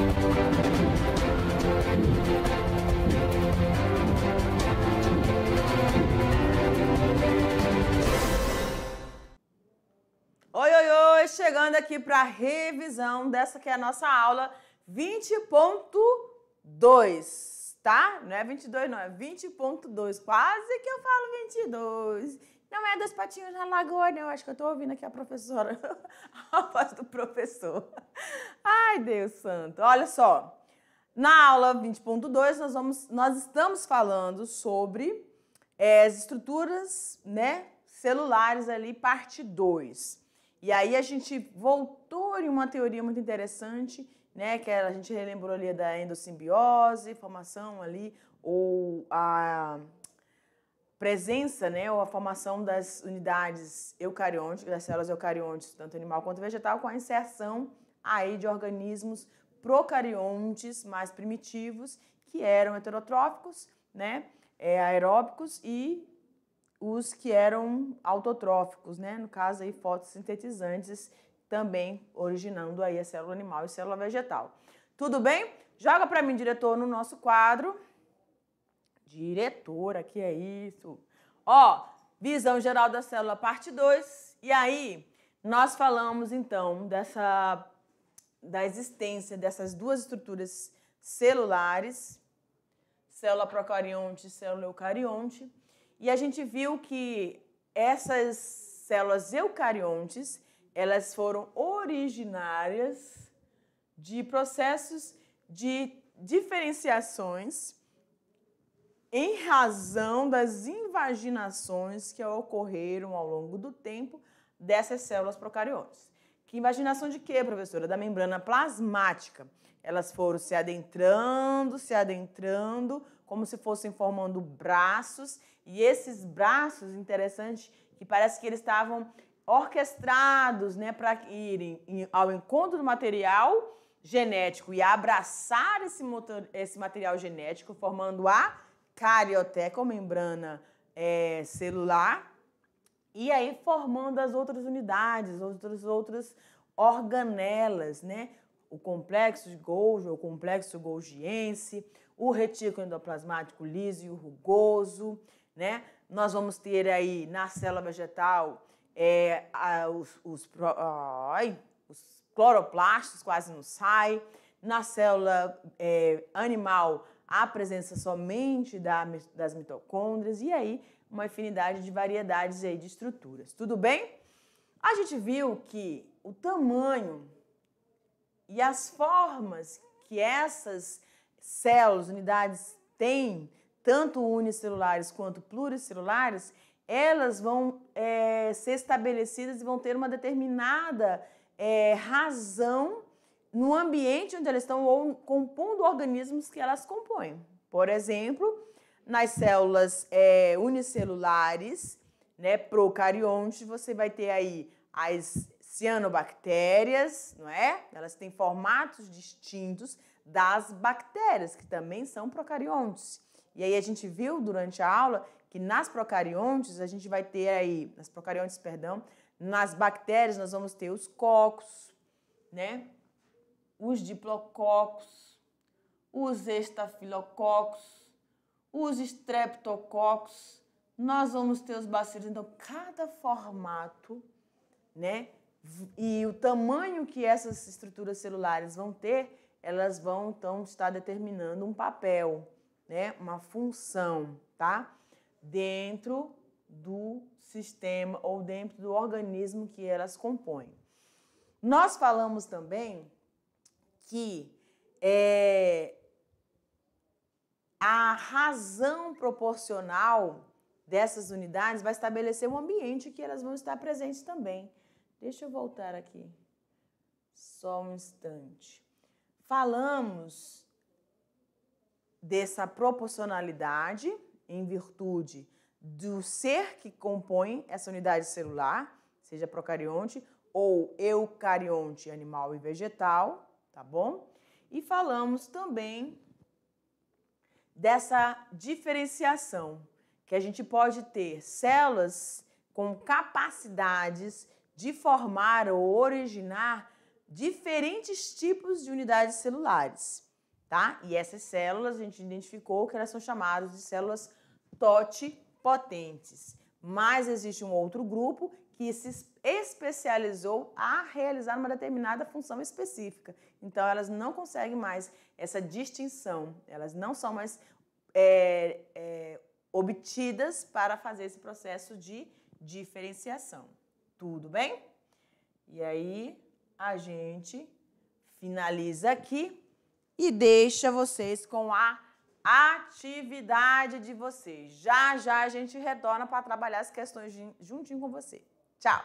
Oi, oi, oi! Chegando aqui para a revisão dessa que é a nossa aula 20.2, tá? Não é 22 não, é 20.2. Quase que eu falo 22. Não é dos patinhos na lagoa, não. Acho que eu tô ouvindo aqui a professora, a voz do professor. Ai, Deus santo. Olha só, na aula 20.2 nós estamos falando sobre as estruturas, né, celulares ali, parte 2. E aí a gente voltou em uma teoria muito interessante, né, que a gente relembrou ali da endossimbiose, formação ali, ou a presença, né, ou a formação das unidades eucariontes, das células eucariontes, tanto animal quanto vegetal, com a inserção aí de organismos procariontes mais primitivos, que eram heterotróficos, né, aeróbicos, e os que eram autotróficos, né, no caso aí fotossintetizantes, também originando aí a célula animal e célula vegetal. Tudo bem? Joga para mim, diretor, no nosso quadro. Diretora, que é isso? Ó, visão geral da célula, parte 2. E aí, nós falamos, então, da existência dessas duas estruturas celulares, célula procarionte e célula eucarionte. E a gente viu que essas células eucariontes, elas foram originárias de processos de diferenciações em razão das invaginações que ocorreram ao longo do tempo dessas células procariontes. Que invaginação de quê, professora? Da membrana plasmática. Elas foram se adentrando, como se fossem formando braços. E esses braços, interessante, que parece que eles estavam orquestrados, né, para irem ao encontro do material genético e abraçar esse material genético, formando a carioteca, ou membrana celular, e aí formando as outras unidades, outras organelas, né? O complexo de Golgi, o complexo golgiense, o retículo endoplasmático liso e o rugoso, né? Nós vamos ter aí na célula vegetal os cloroplastos, quase não sai. Na célula animal, a presença somente das mitocôndrias, e aí uma infinidade de variedades aí de estruturas. Tudo bem? A gente viu que o tamanho e as formas que essas células, unidades têm, tanto unicelulares quanto pluricelulares, elas vão ser estabelecidas e vão ter uma determinada razão no ambiente onde elas estão ou compondo organismos que elas compõem. Por exemplo, nas células unicelulares, né, procariontes, você vai ter aí as cianobactérias, não é? Elas têm formatos distintos das bactérias, que também são procariontes. E aí a gente viu durante a aula que nas procariontes, a gente vai ter aí, nas bactérias nós vamos ter os cocos, né? Os diplococos, os estafilococos, os streptococos, nós vamos ter os bacilos. Então, cada formato, né, e o tamanho que essas estruturas celulares vão ter, elas vão, então, estar determinando um papel, né, uma função, tá? Dentro do sistema ou dentro do organismo que elas compõem. Nós falamos também que a razão proporcional dessas unidades vai estabelecer um ambiente que elas vão estar presentes também. Deixa eu voltar aqui, só um instante. Falamos dessa proporcionalidade em virtude do ser que compõe essa unidade celular, seja procarionte ou eucarionte, animal e vegetal, tá bom? E falamos também dessa diferenciação, que a gente pode ter células com capacidades de formar ou originar diferentes tipos de unidades celulares, tá? E essas células a gente identificou que elas são chamadas de células totipotentes. Mas existe um outro grupo que se especializou a realizar uma determinada função específica. Então, elas não conseguem mais essa distinção, elas não são mais obtidas para fazer esse processo de diferenciação. Tudo bem? E aí, a gente finaliza aqui e deixa vocês com a atividade de vocês. Já já a gente retorna para trabalhar as questões juntinho com você. Tchau!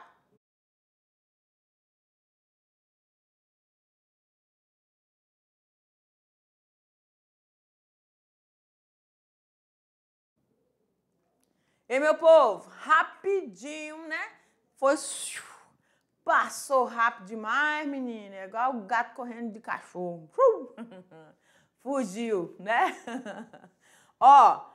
E meu povo, rapidinho, né? Passou rápido demais, menina. É igual o gato correndo de cachorro. Fugiu, né? Ó,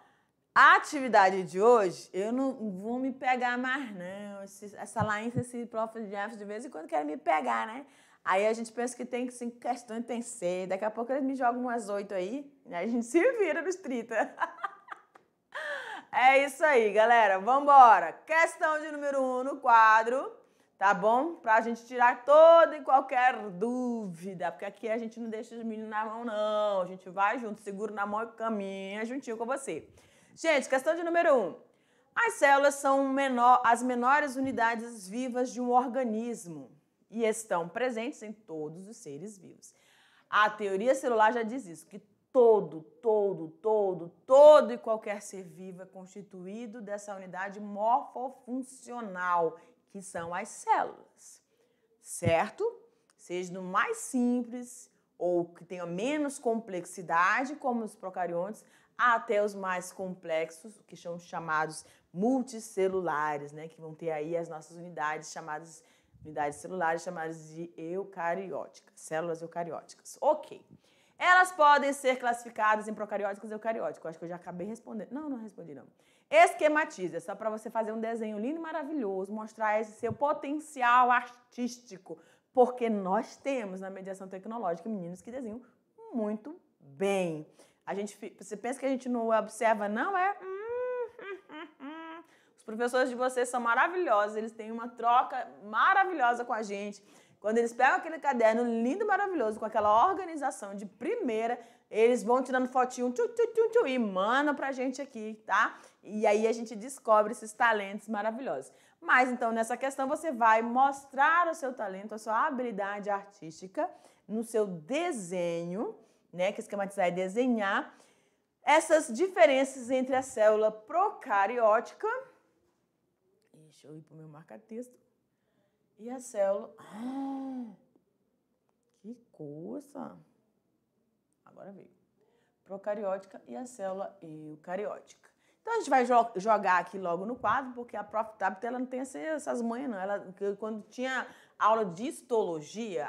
a atividade de hoje, eu não vou me pegar mais, não. Essa Laís, esse prof. Jefferson, de vez em quando quer me pegar, né? Aí a gente pensa que tem 5 questões, tem 6. Daqui a pouco eles me jogam umas 8 aí. E aí a gente se vira nos 30. É isso aí, galera. Vambora. Questão de número 1 no quadro, tá bom? Pra gente tirar toda e qualquer dúvida. Porque aqui a gente não deixa os meninos na mão, não. A gente vai junto, segura na mão e caminha juntinho com você. Gente, questão de número 1. As células são as menores unidades vivas de um organismo e estão presentes em todos os seres vivos. A teoria celular já diz isso, que todo e qualquer ser vivo é constituído dessa unidade morfofuncional, que são as células, certo? Seja no mais simples ou que tenha menos complexidade, como os procariontes, até os mais complexos, que são chamados multicelulares, né? Que vão ter aí as nossas unidades celulares chamadas de eucarióticas, células eucarióticas. Ok. Elas podem ser classificadas em procarióticas e eucarióticas. Acho que eu já acabei respondendo. Não respondi não. Esquematiza, só para você fazer um desenho lindo e maravilhoso, mostrar esse seu potencial artístico, porque nós temos na mediação tecnológica meninos que desenham muito bem. Você pensa que a gente não observa, não? Os professores de vocês são maravilhosos, eles têm uma troca maravilhosa com a gente. Quando eles pegam aquele caderno lindo e maravilhoso, com aquela organização de primeira, eles vão tirando fotinho e mandam pra gente aqui, tá? E aí a gente descobre esses talentos maravilhosos. Mas então nessa questão você vai mostrar o seu talento, a sua habilidade artística no seu desenho, né? Que esquematizar é desenhar essas diferenças entre a célula procariótica. Deixa eu ir pro meu marca-texto. E a célula... que coisa! Agora veio. Procariótica e a célula eucariótica. Então, a gente vai jogar aqui logo no quadro, porque a Prof. Tabita, ela não tem essas manhas, não. Quando tinha aula de histologia,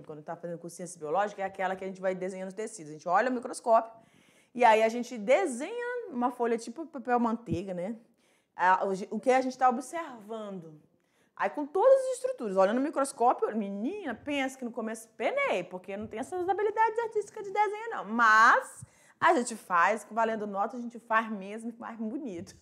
quando está fazendo com ciência biológica, é aquela que a gente vai desenhando os tecidos. A gente olha o microscópio e aí a gente desenha uma folha tipo papel manteiga, né? O que a gente está observando. Aí, com todas as estruturas, olhando no microscópio, menina, pensa que no começo penei, porque não tem essas habilidades artísticas de desenho, não. Mas a gente faz, valendo nota, a gente faz mesmo, faz bonito.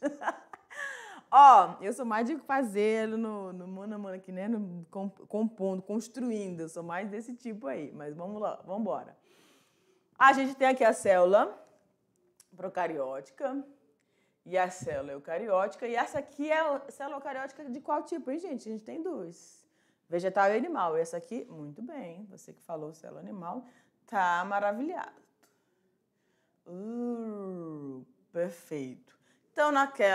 Ó, eu sou mais de fazê-lo no mano a mano aqui, né? Compondo, construindo. Eu sou mais desse tipo aí. Mas vamos lá, vamos embora. A gente tem aqui a célula procariótica e a célula eucariótica. E essa aqui é a célula eucariótica de qual tipo, hein, gente? A gente tem duas. Vegetal e animal. Essa aqui, muito bem. Você que falou célula animal, tá maravilhado. Perfeito. Então,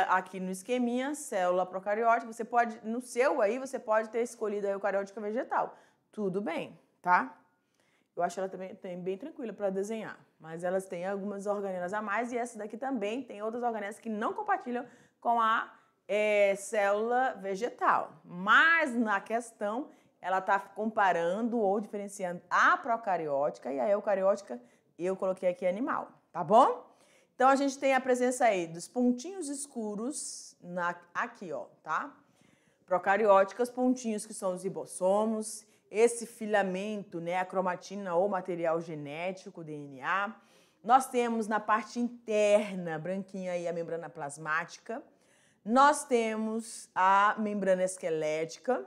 aqui no esqueminha, célula procariótica, você pode, no seu aí, você pode ter escolhido a eucariótica vegetal. Tudo bem, tá? Eu acho ela também bem tranquila para desenhar. Mas elas têm algumas organelas a mais e essa daqui também tem outras organelas que não compartilham com a célula vegetal. Mas na questão, ela está comparando ou diferenciando a procariótica e a eucariótica, eu coloquei aqui animal, tá bom? Então, a gente tem a presença aí dos pontinhos escuros aqui, ó, tá? Procarióticas, pontinhos que são os ribossomos, esse filamento, né, a cromatina ou material genético, DNA. Nós temos na parte interna, branquinha aí, a membrana plasmática. Nós temos a membrana esquelética,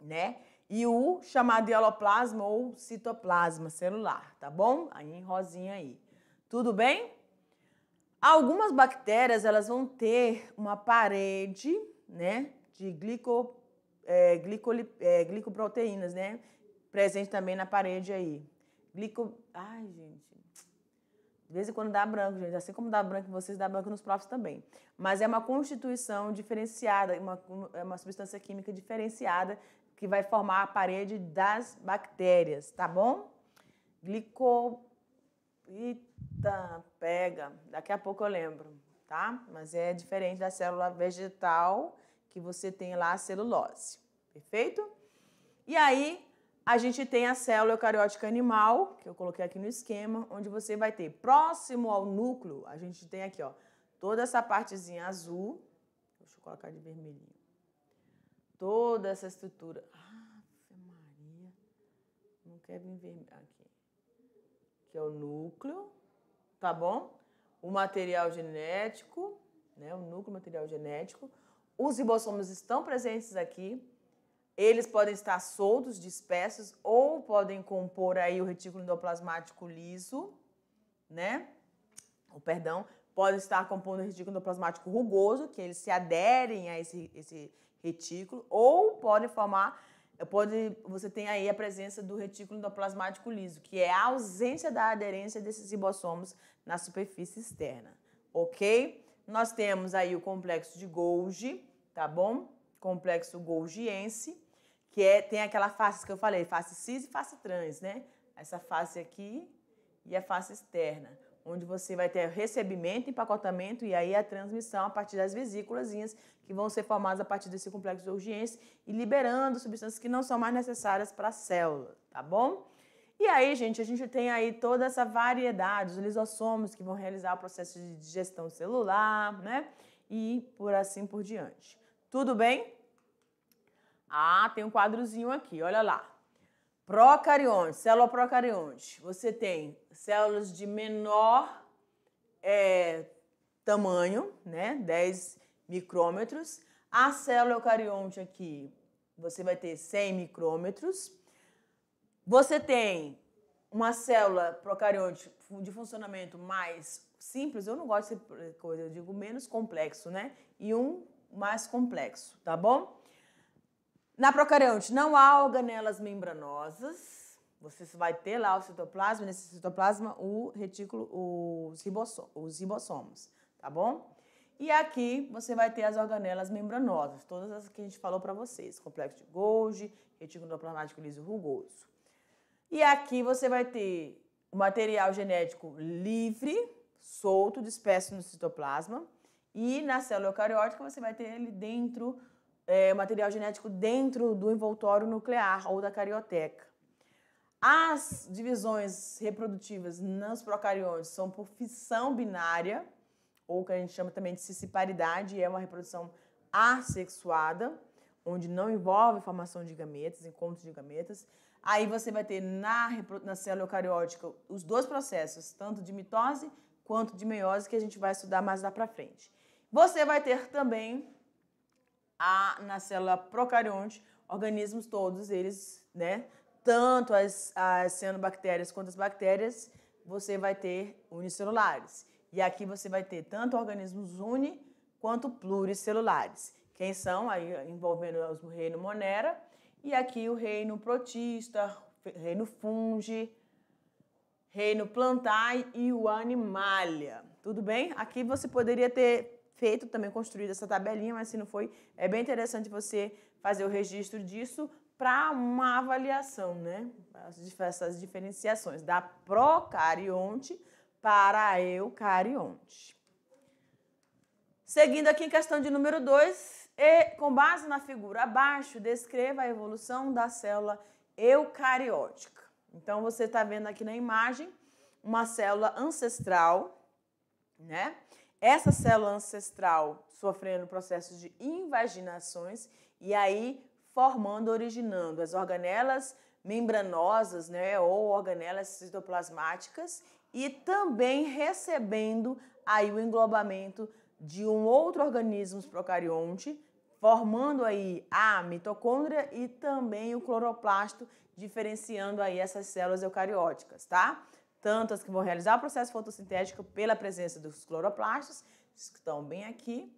né? E o chamado hialoplasma ou citoplasma celular, tá bom? Aí em rosinha aí. Tudo bem? Algumas bactérias, elas vão ter uma parede, né, de glicoproteínas, né? Presente também na parede aí. Ai, gente. De vez em quando dá branco, gente. Assim como dá branco em vocês, dá branco nos próprios também. Mas é uma constituição diferenciada, é uma substância química diferenciada que vai formar a parede das bactérias, tá bom? Eita, pega. Daqui a pouco eu lembro, tá? Mas é diferente da célula vegetal que você tem lá a celulose. Perfeito? E aí, a gente tem a célula eucariótica animal, que eu coloquei aqui no esquema, onde você vai ter, próximo ao núcleo, a gente tem aqui, ó, toda essa partezinha azul. Deixa eu colocar de vermelhinho. Toda essa estrutura. Maria. Não quer vir vermelho. Aqui. Que é o núcleo, tá bom? O material genético, né? O núcleo material genético. Os ribossomos estão presentes aqui. Eles podem estar soltos, dispersos, ou podem compor aí o retículo endoplasmático liso, né? Pode estar compondo o retículo endoplasmático rugoso, que eles se aderem a esse retículo, ou podem formar, você tem aí a presença do retículo endoplasmático liso, que é a ausência da aderência desses ribossomos na superfície externa, ok? Nós temos aí o complexo de Golgi, tá bom? Complexo golgiense, que tem aquela face que eu falei, face cis e face trans, né? Essa face aqui e a face externa, onde você vai ter recebimento, empacotamento e aí a transmissão a partir das vesículazinhas que vão ser formadas a partir desse complexo golgiense e liberando substâncias que não são mais necessárias para a célula, tá bom? E aí, gente, a gente tem aí toda essa variedade, os lisossomos que vão realizar o processo de digestão celular, né? E por assim por diante. Tudo bem? Tem um quadrozinho aqui, olha lá. Procarionte, célula procarionte. Você tem células de menor tamanho, né? 10 micrômetros. A célula eucarionte aqui, você vai ter 100 micrômetros. Você tem uma célula procarionte de funcionamento mais simples, eu não gosto de coisa, eu digo menos complexo, né? E um mais complexo, tá bom? Na procarionte não há organelas membranosas, você vai ter lá o citoplasma, nesse citoplasma o retículo, os ribossomos, tá bom? E aqui você vai ter as organelas membranosas, todas as que a gente falou para vocês, complexo de Golgi, retículo endoplasmático liso rugoso. E aqui você vai ter o material genético livre, solto, disperso no citoplasma, e na célula eucariótica você vai ter ele dentro, o material genético dentro do envoltório nuclear ou da carioteca. As divisões reprodutivas nos procariontes são por fissão binária, ou que a gente chama também de cisparidade, é uma reprodução assexuada, onde não envolve formação de gametas, encontro de gametas. Aí você vai ter na célula eucariótica os dois processos, tanto de mitose quanto de meiose, que a gente vai estudar mais lá para frente. Você vai ter também na célula procarionte, organismos todos eles, né? Tanto as cianobactérias quanto as bactérias, você vai ter unicelulares. E aqui você vai ter tanto organismos uni quanto pluricelulares. Quem são? Aí envolvendo o reino Monera e aqui o reino Protista, reino Fungi, reino Plantae e o Animalia. Tudo bem? Aqui você poderia ter feito também, construído essa tabelinha, mas se não foi, é bem interessante você fazer o registro disso para uma avaliação, né? Essas diferenciações da procarionte para a eucarionte. Seguindo aqui em questão de número 2, com base na figura abaixo, descreva a evolução da célula eucariótica. Então, você está vendo aqui na imagem uma célula ancestral, né? Essa célula ancestral sofrendo processos de invaginações e aí originando as organelas membranosas, né, ou organelas citoplasmáticas, e também recebendo aí o englobamento de um outro organismo procarionte, formando aí a mitocôndria e também o cloroplasto, diferenciando aí essas células eucarióticas, tá? Tanto as que vão realizar o processo fotossintético pela presença dos cloroplastos, que estão bem aqui,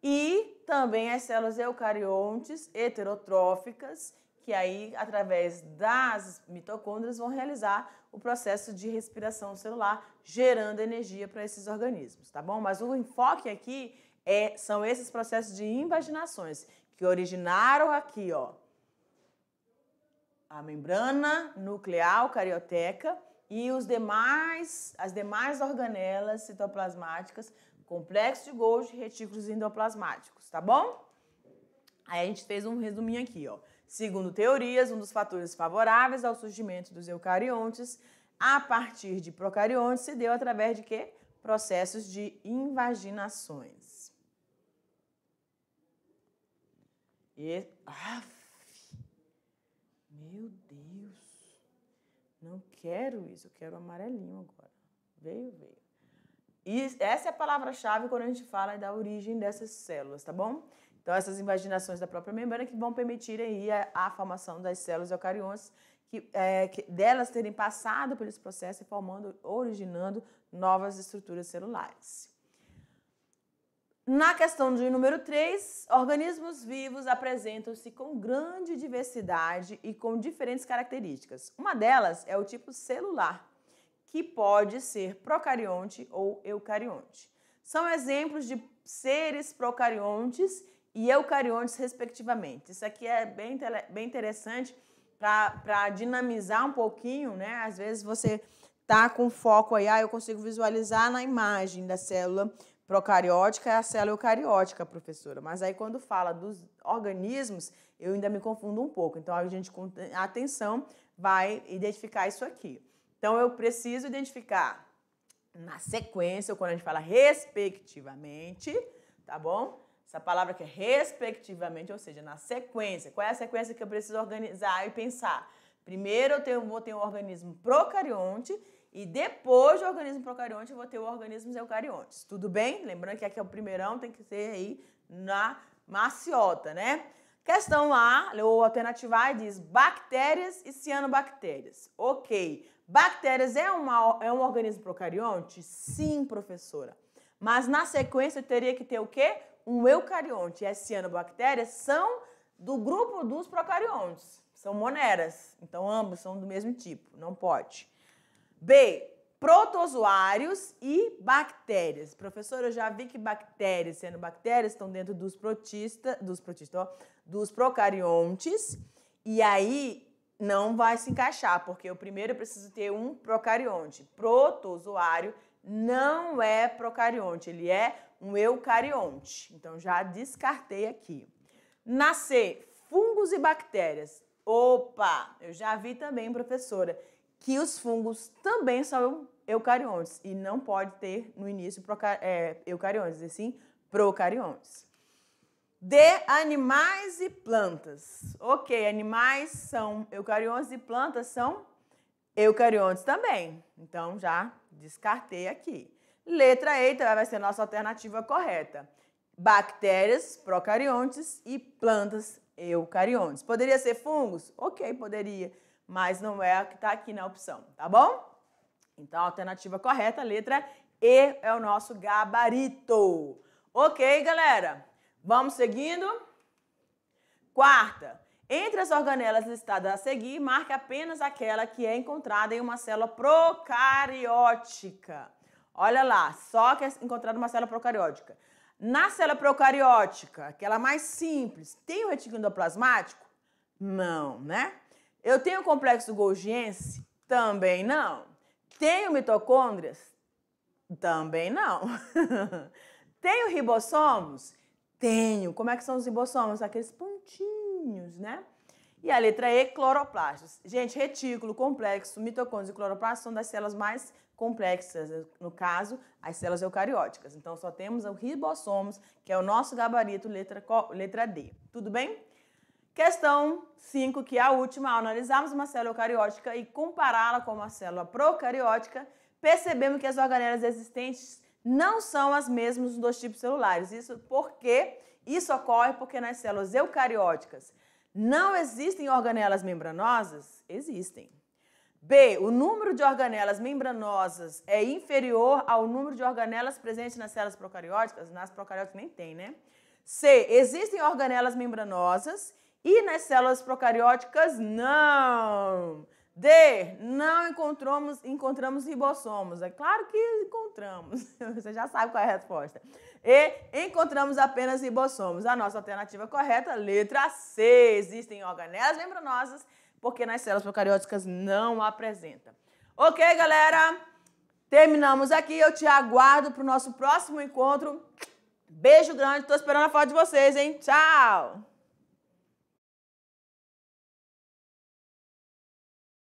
e também as células eucariontes heterotróficas, que aí, através das mitocôndrias, vão realizar o processo de respiração celular, gerando energia para esses organismos, tá bom? Mas o enfoque aqui são esses processos de invaginações, que originaram aqui, ó, a membrana nuclear carioteca e as demais organelas citoplasmáticas, complexo de Golgi e retículos endoplasmáticos, tá bom? Aí a gente fez um resuminho aqui, ó. Segundo teorias, um dos fatores favoráveis ao surgimento dos eucariontes a partir de procariontes se deu através de quê? Processos de invaginações. Meu Deus, não quero isso, eu quero amarelinho agora. Veio. E essa é a palavra-chave quando a gente fala da origem dessas células, tá bom? Então, essas invaginações da própria membrana que vão permitir aí a formação das células eucariontes, delas terem passado por esse processo e originando novas estruturas celulares. Na questão de número 3, organismos vivos apresentam-se com grande diversidade e com diferentes características. Uma delas é o tipo celular, que pode ser procarionte ou eucarionte. São exemplos de seres procariontes e eucariontes, respectivamente. Isso aqui é bem interessante para dinamizar um pouquinho, né? Às vezes você tá com foco aí, eu consigo visualizar na imagem da célula procariótica, é a célula eucariótica, professora. Mas aí quando fala dos organismos, eu ainda me confundo um pouco. Então a gente, com atenção, vai identificar isso aqui. Então eu preciso identificar na sequência, ou quando a gente fala respectivamente, tá bom? Essa palavra que é respectivamente, ou seja, na sequência. Qual é a sequência que eu preciso organizar e pensar? Primeiro eu vou ter um organismo procarionte e depois do organismo procarionte eu vou ter os organismos eucariontes. Tudo bem? Lembrando que aqui é o primeirão, tem que ser aí na maciota, né? Questão A, ou alternativa A, diz bactérias e cianobactérias. Ok. Bactérias é um organismo procarionte? Sim, professora. Mas na sequência eu teria que ter o quê? Um eucarionte. E as cianobactérias são do grupo dos procariontes. São moneras. Então, ambos são do mesmo tipo. Não pode. B, protozoários e bactérias. Professora, eu já vi que bactérias e cianobactérias estão dentro dos procariontes. E aí não vai se encaixar, porque eu primeiro preciso ter um procarionte. Protozoário não é procarionte, ele é um eucarionte. Então, já descartei aqui. Na C, fungos e bactérias. Opa, eu já vi também, professora, que os fungos também são eucariontes e não pode ter no início eucariontes, e sim procariontes. D, animais e plantas. Ok, animais são eucariontes e plantas são eucariontes também. Então, já descartei aqui. Letra E vai ser a nossa alternativa correta. Bactérias, procariontes e plantas eucariontes. Poderia ser fungos? Ok, poderia, mas não é a que está aqui na opção, tá bom? Então, a alternativa correta, letra E, é o nosso gabarito. Ok, galera? Vamos seguindo? Quarta. Entre as organelas listadas a seguir, marque apenas aquela que é encontrada em uma célula procariótica. Olha lá, só que é encontrada uma célula procariótica. Na célula procariótica, aquela mais simples, tem o retículo endoplasmático? Não, né? Eu tenho o complexo golgiense? Também não. Tenho mitocôndrias? Também não. Tenho ribossomos? Tenho. Como é que são os ribossomos? Aqueles pontinhos, né? E a letra E, cloroplastos. Gente, retículo, complexo, mitocôndrias e cloroplastos são das células mais complexas, no caso, as células eucarióticas. Então, só temos os ribossomos, que é o nosso gabarito, letra D. Tudo bem? Questão 5, que é a última, ao analisarmos uma célula eucariótica e compará-la com uma célula procariótica, percebemos que as organelas existentes não são as mesmas nos dois tipos celulares. Isso ocorre porque nas células eucarióticas não existem organelas membranosas? Existem. B, o número de organelas membranosas é inferior ao número de organelas presentes nas células procarióticas? Nas procarióticas nem tem, né? C, existem organelas membranosas e nas células procarióticas não. D, não encontramos ribossomos. É claro que encontramos. Você já sabe qual é a resposta. E, encontramos apenas ribossomos. A nossa alternativa correta, letra C. Existem organelas membranosas porque nas células procarióticas não apresenta. Ok, galera? Terminamos aqui. Eu te aguardo para o nosso próximo encontro. Beijo grande. Estou esperando a foto de vocês, hein? Tchau!